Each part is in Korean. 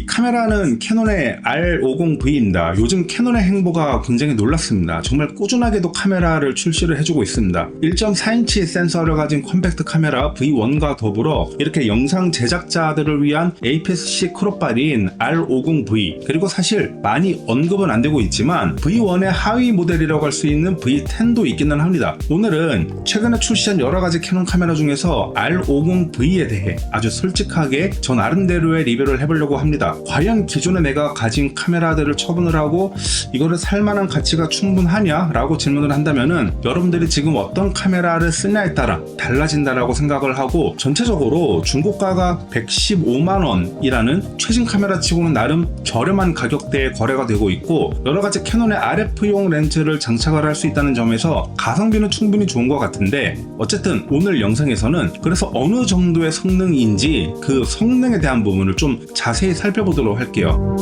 카메라는 캐논의 R50V입니다. 요즘 캐논의 행보가 굉장히 놀랍습니다. 정말 꾸준하게도 카메라를 출시를 해주고 있습니다. 1.4인치 센서를 가진 컴팩트 카메라 V1과 더불어 이렇게 영상 제작자들을 위한 APS-C 크롭발인 R50V, 그리고 사실 많이 언급은 안 되고 있지만 V1의 하위 모델이라고 할 수 있는 V10도 있기는 합니다. 오늘은 최근에 출시한 여러가지 캐논 카메라 중에서 R50V에 대해 아주 솔직하게 저 나름대로의 리뷰를 해보려고 합니다. 과연 기존에 내가 가진 카메라들을 처분을 하고 이거를 살만한 가치가 충분하냐 라고 질문을 한다면은 여러분들이 지금 어떤 카메라를 쓰냐에 따라 달라진다라고 생각을 하고, 전체적으로 중고가가 115만원이라는 최신 카메라 치고는 나름 저렴한 가격대에 거래가 되고 있고, 여러가지 캐논의 RF용 렌즈를 장착을 할 수 있다는 점에서 가성비는 충분히 좋은 것 같은데, 어쨌든 오늘 영상에서는 그래서 어느 정도의 성능인지 그 성능에 대한 부분을 좀 자세히 살펴보도록 할게요.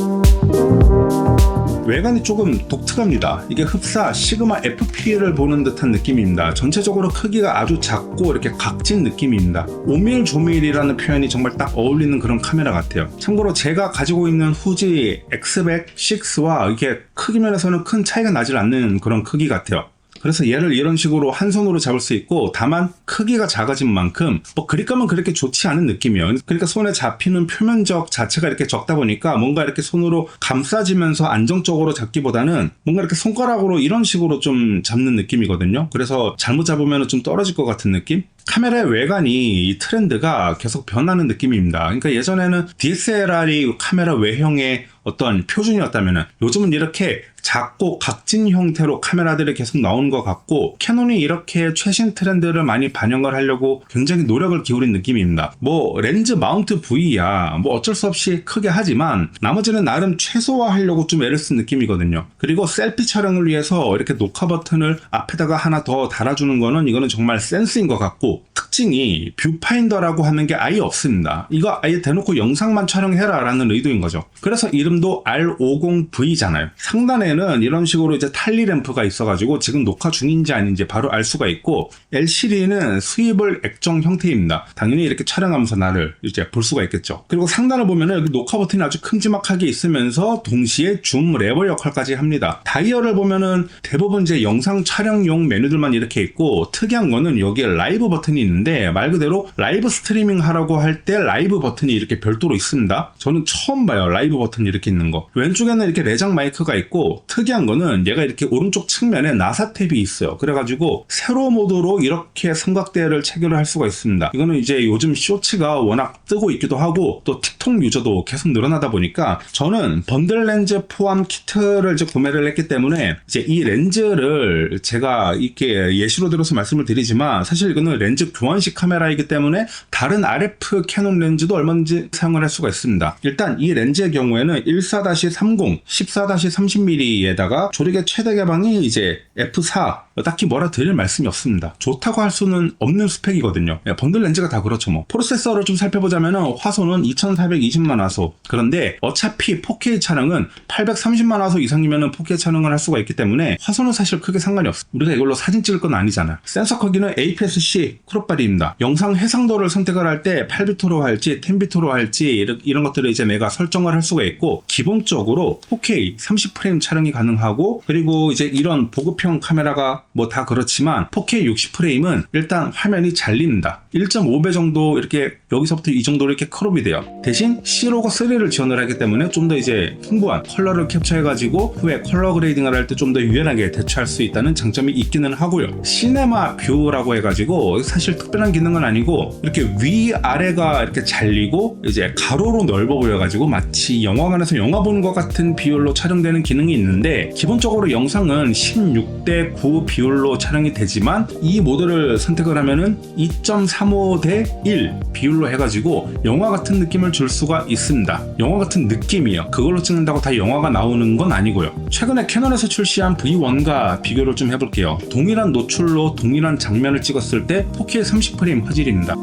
외관이 조금 독특합니다. 이게 흡사 시그마 FP를 보는 듯한 느낌입니다. 전체적으로 크기가 아주 작고 이렇게 각진 느낌입니다. 오밀조밀이라는 표현이 정말 딱 어울리는 그런 카메라 같아요. 참고로 제가 가지고 있는 후지 X100 6와 이게 크기 면에서는 큰 차이가 나질 않는 그런 크기 같아요. 그래서 얘를 이런 식으로 한 손으로 잡을 수 있고, 다만 크기가 작아진 만큼 그립감은 그렇게 좋지 않은 느낌이에요. 그러니까 손에 잡히는 표면적 자체가 이렇게 적다 보니까 뭔가 이렇게 손으로 감싸지면서 안정적으로 잡기보다는 뭔가 이렇게 손가락으로 이런 식으로 좀 잡는 느낌이거든요. 그래서 잘못 잡으면 좀 떨어질 것 같은 느낌? 카메라의 외관이 이 트렌드가 계속 변하는 느낌입니다. 그러니까 예전에는 DSLR이 카메라 외형의 어떤 표준이었다면 요즘은 이렇게 작고 각진 형태로 카메라들이 계속 나오는 것 같고, 캐논이 이렇게 최신 트렌드를 많이 반영을 하려고 굉장히 노력을 기울인 느낌입니다. 렌즈 마운트 부위야 어쩔 수 없이 크게 하지만 나머지는 나름 최소화하려고 좀 애를 쓴 느낌이거든요. 그리고 셀피 촬영을 위해서 이렇게 녹화 버튼을 앞에다가 하나 더 달아주는 거는 이거는 정말 센스인 것 같고, 특징이 뷰파인더라고 하는 게 아예 없습니다. 이거 아예 대놓고 영상만 촬영해라 라는 의도인 거죠. 그래서 이름도 R50V잖아요. 상단에는 이런 식으로 이제 탈리 램프가 있어가지고 지금 녹화 중인지 아닌지 바로 알 수가 있고, LCD는 스위블 액정 형태입니다. 당연히 이렇게 촬영하면서 나를 이제 볼 수가 있겠죠. 그리고 상단을 보면은 여기 녹화 버튼이 아주 큼지막하게 있으면서 동시에 줌 레버 역할까지 합니다. 다이얼을 보면은 대부분 이제 영상 촬영용 메뉴들만 이렇게 있고, 특이한 거는 여기에 라이브 버튼이 있는데 말 그대로 라이브 스트리밍 하라고 할 때 라이브 버튼이 이렇게 별도로 있습니다. 저는 처음 봐요, 라이브 버튼이 이렇게 있는 거. 왼쪽에는 이렇게 내장 마이크가 있고, 특이한 거는 얘가 이렇게 오른쪽 측면에 나사 탭이 있어요. 그래가지고 세로 모드로 이렇게 삼각대를 체결을 할 수가 있습니다. 이거는 이제 요즘 쇼츠가 워낙 뜨고 있기도 하고, 또 틱톡 유저도 계속 늘어나다 보니까 저는 번들 렌즈 포함 키트를 이제 구매를 했기 때문에 이제 이 렌즈를 제가 이렇게 예시로 들어서 말씀을 드리지만, 사실 이거는 렌즈 교환식 카메라이기 때문에 다른 RF 캐논 렌즈도 얼마든지 사용을 할 수가 있습니다. 일단 이 렌즈의 경우에는 14-30, 14-30mm에다가 조리개 최대 개방이 이제 f4, 딱히 뭐라 드릴 말씀이 없습니다. 좋다고 할 수는 없는 스펙이거든요. 번들 렌즈가 다 그렇죠 뭐. 프로세서를 좀 살펴보자면 화소는 2420만 화소. 그런데 어차피 4K 촬영은 830만 화소 이상이면 4K 촬영을 할 수가 있기 때문에 화소는 사실 크게 상관이 없어요. 우리가 이걸로 사진 찍을 건 아니잖아요. 센서 크기는 APS-C 크롭발입니다. 영상 해상도를 선택을 할 때 8비트로 할지 10비트로 할지 이런 것들을 이제 내가 설정을 할 수가 있고, 기본적으로 4K 30프레임 촬영이 가능하고, 그리고 이제 이런 보급형 카메라가 다 그렇지만 4K 60프레임은 일단 화면이 잘린다. 1.5배 정도 이렇게 여기서부터 이 정도로 이렇게 크롭이 돼요. 대신 C로그 3를 지원을 하기 때문에 좀 더 이제 풍부한 컬러를 캡처해가지고 후에 컬러 그레이딩을 할 때 좀 더 유연하게 대처할 수 있다는 장점이 있기는 하고요. 시네마 뷰라고 해가지고 사실 특별한 기능은 아니고 이렇게 위아래가 이렇게 잘리고 이제 가로로 넓어 보여가지고 마치 영화관에서 영화 보는 것 같은 비율로 촬영되는 기능이 있는데, 기본적으로 영상은 16:9 비율로 촬영이 되지만 이 모델을 선택을 하면은 2.35:1 비율로 해가지고 영화 같은 느낌을 줄 수가 있습니다. 영화 같은 느낌이요. 그걸로 찍는다고 다 영화가 나오는 건 아니고요. 최근에 캐논에서 출시한 V1과 비교를 좀 해볼게요. 동일한 노출로 동일한 장면을 찍었을 때 4K 30프레임 화질입니다.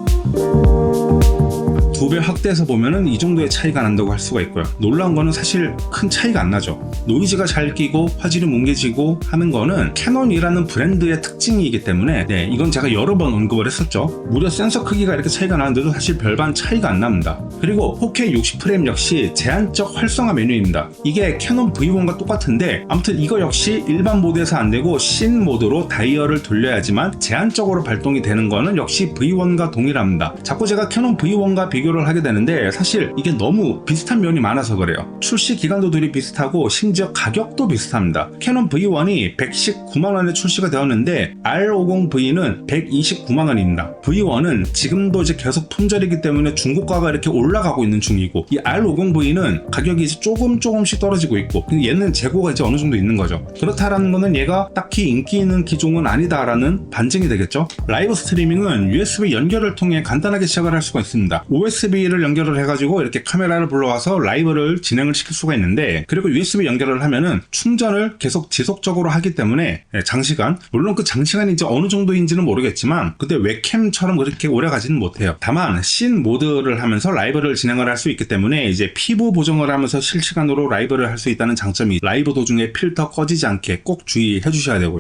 2배 확대해서 보면은 이 정도의 차이가 난다고 할 수가 있고요. 놀라운 거는 사실 큰 차이가 안 나죠. 노이즈가 잘 끼고 화질이 뭉개지고 하는 거는 캐논이라는 브랜드의 특징이기 때문에 이건 제가 여러 번 언급을 했었죠. 무려 센서 크기가 이렇게 차이가 나는데도 사실 별반 차이가 안 납니다. 그리고 4K 60프레임 역시 제한적 활성화 메뉴입니다. 이게 캐논 V1과 똑같은데 아무튼 이거 역시 일반 모드에서 안 되고 신 모드로 다이얼을 돌려야지만 제한적으로 발동이 되는 거는 역시 V1과 동일합니다. 자꾸 제가 캐논 V1과 비교를 하게 되는데 사실 이게 너무 비슷한 면이 많아서 그래요. 출시 기간도 둘이 비슷하고 심지어 가격도 비슷합니다. 캐논 V1이 119만원에 출시가 되었는데 R50V는 129만원입니다. V1은 지금도 이제 계속 품절이기 때문에 중고가가 이렇게 올라가고 있는 중이고 이 R50V는 가격이 이제 조금씩 떨어지고 있고 얘는 재고가 이제 어느 정도 있는 거죠. 그렇다라는 거는 얘가 딱히 인기 있는 기종은 아니다라는 반증이 되겠죠. 라이브 스트리밍은 USB 연결을 통해 간단하게 시작을 할 수가 있습니다. OSB를 연결을 해가지고 이렇게 카메라를 불러와서 라이브를 진행을 시킬 수가 있는데 그리고 USB 연결을 하면은 충전을 계속 지속적으로 하기 때문에 장시간, 물론 그 장시간이 이제 어느 정도인지는 모르겠지만 근데 웹캠처럼 그렇게 오래 가지는 못해요. 다만 신 모드를 하면서 라이브를 진행을 할 수 있기 때문에 이제 피부 보정을 하면서 실시간으로 라이브를 할 수 있다는 장점이 라이브 도중에 필터 꺼지지 않게 꼭 주의해 주셔야 되고요.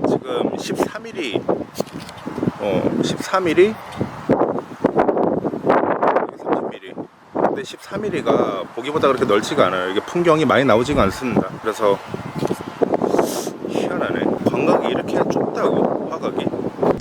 지금 13mm 13mm 30mm 근데 13mm가 보기보다 그렇게 넓지가 않아요. 이게 풍경이 많이 나오지가 않습니다. 그래서 희한하네. 광각이 이렇게 좁다고 화각이.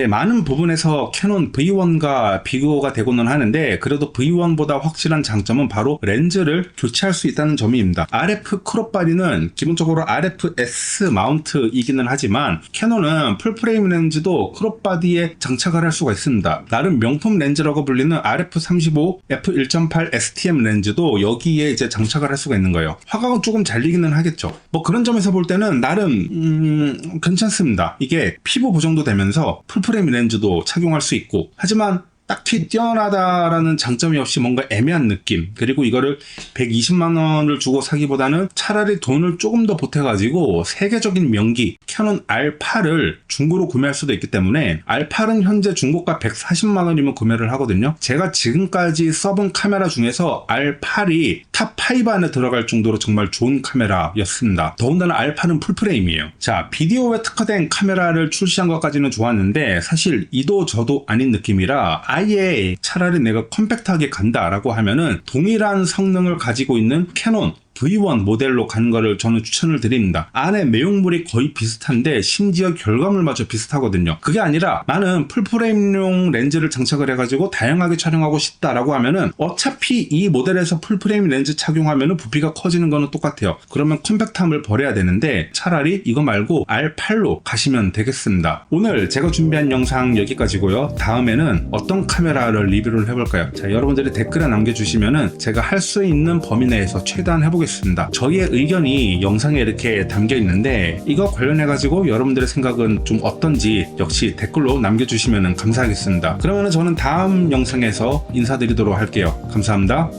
많은 부분에서 캐논 V1과 비교가 되고는 하는데 그래도 V1보다 확실한 장점은 바로 렌즈를 교체할 수 있다는 점입니다. RF 크롭바디는 기본적으로 RFS 마운트이기는 하지만 캐논은 풀프레임 렌즈도 크롭바디에 장착을 할 수가 있습니다. 나름 명품 렌즈라고 불리는 RF35 f1.8 STM 렌즈도 여기에 이제 장착을 할 수가 있는 거예요. 화각은 조금 잘리기는 하겠죠. 뭐 그런 점에서 볼 때는 나름 괜찮습니다. 이게 피부 보정도 되면서 풀프레임 렌즈도 착용할 수 있고 하지만 딱히 뛰어나다라는 장점이 없이 뭔가 애매한 느낌. 그리고 이거를 120만원을 주고 사기보다는 차라리 돈을 조금 더 보태가지고 세계적인 명기 캐논 R8을 중고로 구매할 수도 있기 때문에 R8은 현재 중고가 140만원이면 구매를 하거든요. 제가 지금까지 써본 카메라 중에서 R8이 탑5 안에 들어갈 정도로 정말 좋은 카메라였습니다. 더군다나 R8은 풀프레임이에요. 자, 비디오에 특화된 카메라를 출시한 것까지는 좋았는데 사실 이도 저도 아닌 느낌이라 아예 차라리 내가 컴팩트하게 간다라고 하면은 동일한 성능을 가지고 있는 캐논 V1 모델로 가는 거를 저는 추천을 드립니다. 안에 내용물이 거의 비슷한데 심지어 결과물마저 비슷하거든요. 그게 아니라 나는 풀프레임용 렌즈를 장착을 해가지고 다양하게 촬영하고 싶다라고 하면은 어차피 이 모델에서 풀프레임 렌즈 착용하면은 부피가 커지는 거는 똑같아요. 그러면 컴팩트함을 버려야 되는데 차라리 이거 말고 R8로 가시면 되겠습니다. 오늘 제가 준비한 영상 여기까지고요. 다음에는 어떤 카메라를 리뷰를 해볼까요? 자, 여러분들이 댓글에 남겨주시면은 제가 할 수 있는 범위 내에서 최대한 해보겠습니다. 저희의 의견이 영상에 이렇게 담겨 있는데 이거 관련해 가지고 여러분들의 생각은 좀 어떤지 역시 댓글로 남겨주시면 감사하겠습니다. 그러면 저는 다음 영상에서 인사드리도록 할게요. 감사합니다.